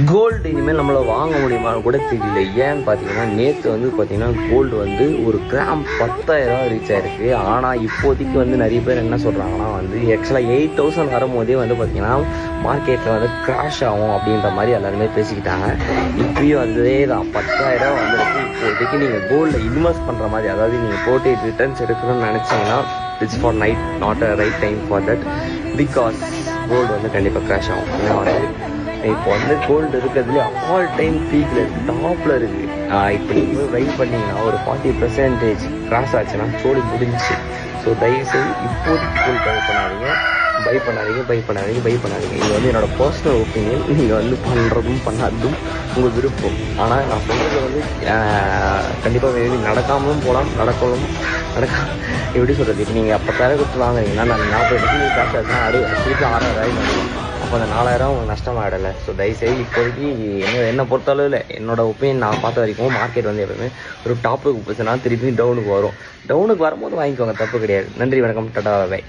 Gold இனிமேல் நம்மளை வாங்க முடியுமான்னு கூட தெரியல. ஏன்னு பார்த்தீங்கன்னா நேற்று வந்து பார்த்தீங்கன்னா கோல்டு வந்து ஒரு கிராம் 10,000 ரீச் ஆயிருக்கு. ஆனால் இப்போதைக்கு வந்து நிறைய பேர் என்ன சொல்கிறாங்கன்னா வந்து ஆக்சுவலாக 8,000 வரும்போதே வந்து பார்த்தீங்கன்னா மார்க்கெட்டில் வந்து கிராஷ் ஆகும் அப்படின்ற மாதிரி எல்லாருமே பேசிக்கிட்டாங்க. இப்பயும் அதே தான் 10,000 வந்துருக்கு. இப்போதைக்கு நீங்கள் கோல்டில் இன்வெஸ்ட் பண்ணுற மாதிரி, அதாவது நீங்கள் போட்டு ரிட்டர்ன்ஸ் எடுக்கணும்னு நினச்சிங்கன்னா it's for not a right time for that. Because gold வந்து கண்டிப்பாக கிராஷ் ஆகும். ஏன்னா வந்து இப்போ வந்து கோல்டு இருக்கிறதுலே ஆல் டைம் பீக்கில் இருக்குது, டாப்பில் இருக்குது. இப்படி போய் வெயிட் பண்ணிங்கன்னா ஒரு 40% கிராஸ் ஆச்சுன்னா சோடி முடிஞ்சிச்சு. ஸோ தயவுசெய்து இப்போதைக்கு கோல்டு பை பண்ணாதீங்க. இது வந்து என்னோடய பர்சனல் ஒப்பீனியன். நீங்கள் வந்து பண்ணுறதும் பண்ணாததும் உங்கள் விருப்பம். ஆனால் நான் சொல்கிறது வந்து கண்டிப்பாக வேண்டி நடக்காமலும் போகலாம், எப்படி சொல்கிறது, இப்போ நீங்கள் 10,000 கொடுத்து வாங்குறீங்கன்னா நான் 40 காசு ஆச்சுன்னா 6,000 வரும். அப்போ அந்த 4,000 உங்களுக்கு நஷ்டமாகிடலை. ஸோ தயவுசெய்து இப்போதைக்கு என்னை பொறுத்தளவில் என்னோட ஒப்பீனியன் நான் பார்த்த வரைக்கும் மார்க்கெட் வந்து எப்பவுமே ஒரு டாப்புக்கு போச்சுன்னா திருப்பி டவுனுக்கு வரும். டவுனுக்கு வரும்போது வாங்கிக்கோங்க, தப்பு கிடையாது. நன்றி, வணக்கம், டாடா, பை.